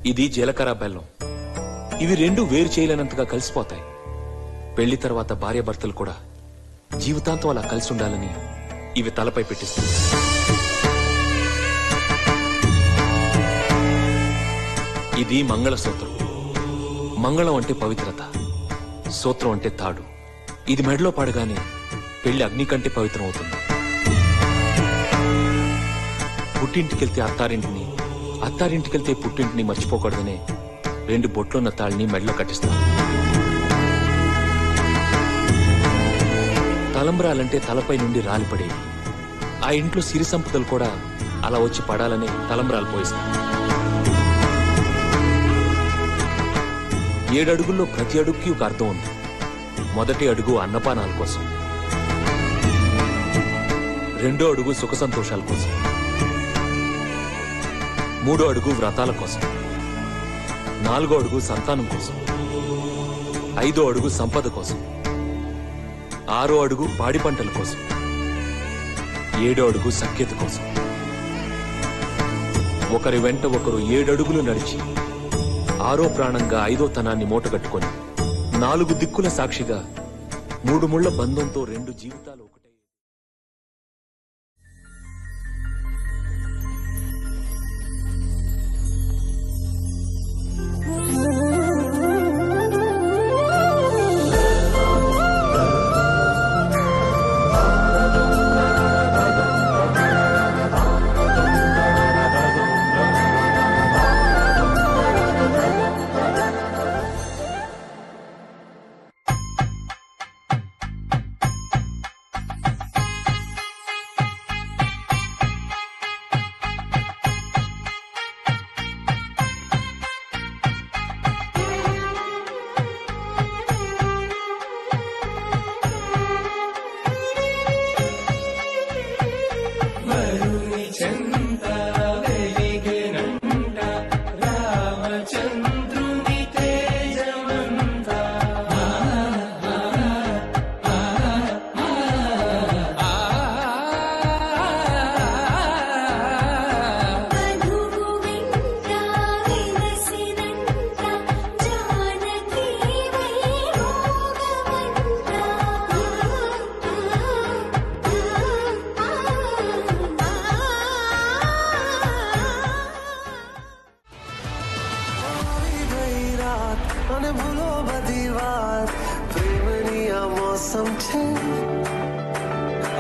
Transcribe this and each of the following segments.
ఇది జీలకర్ర బెల్లం. ఇవి రెండు వేరు చేయలేనంతగా కలిసిపోతాయి. పెళ్లి తర్వాత భార్యాభర్తలు కూడా జీవితాంతం అలా కలిసి ఉండాలని ఇవి తలపై పెట్టిస్తుంది. ఇది మంగళసూత్రం. మంగళం అంటే పవిత్రత, సూత్రం అంటే తాడు. ఇది మెడలో పడగానే పెళ్లి అగ్ని కంటే పవిత్రం అవుతుంది. పుట్టింటికెళ్తే అత్తారింటిని, అత్తారింటికెళ్తే పుట్టింటిని మర్చిపోకూడదనే 2 బొట్లున్న తాళిని మెడలో కట్టిస్తారు. తలంబ్రాలంటే తలపై నుండి రాలిపడేవి. ఆ ఇంట్లో సిరి సంపదలు కూడా అలా వచ్చి పడాలని తలంబ్రాలు పోయిస్తారు. 7 అడుగుల్లో ప్రతి అడుగుకి ఒక అర్థం ఉంది. మొదటి అడుగు అన్నపానాల కోసం, 2వ అడుగు సుఖ సంతోషాల కోసం, 3వ అడుగు వ్రతాల కోసం, 4వ అడుగు సంతానం కోసం, 5వ అడుగు సంపద కోసం, 6వ అడుగు పాడి పంటల కోసం, 7వ అడుగు సఖ్యత కోసం. ఒకరి వెంట ఒకరు 7 అడుగులు నడిచి 6వ ప్రాణంగా 5వ తనాన్ని మూటగట్టుకొని 4 దిక్కుల సాక్షిగా 3 ముళ్ల బంధంతో 2 జీవితాలు ఒకటే.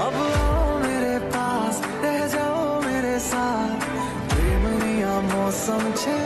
अब आओ मेरे पास, रह जाओ मेरे साथ, प्रेमनिया मौसम छे।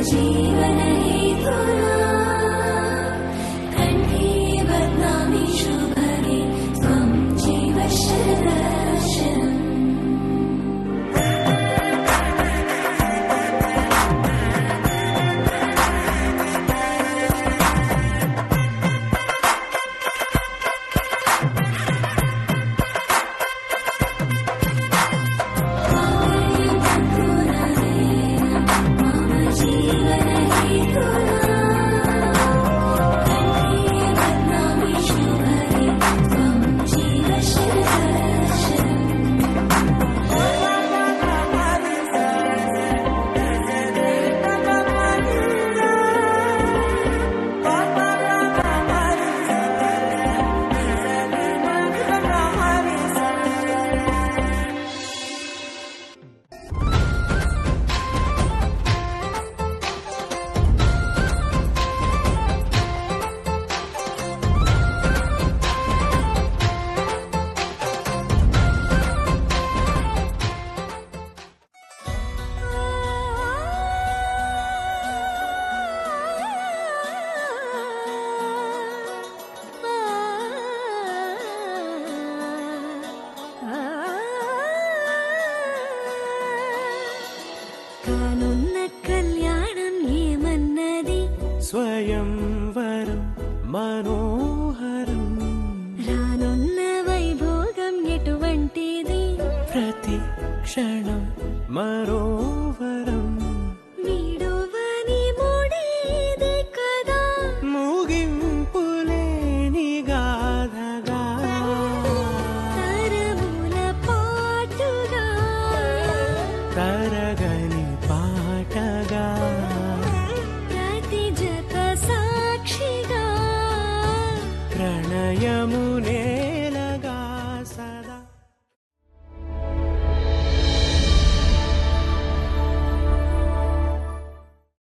जीवन हेतुना कंठी కానున్న కళ్యాణం ఏమన్నది స్వయంవరం మనోహరం రానున్న వైభోగం ఎటువంటిది ప్రతి క్షణం మరోవరం వీడువని మూడేది కదా ముగింపులేని గాథగా తరముల పాటుగా తరగని పాటగా ప్రతి జత సాక్షిగా ప్రణయమునే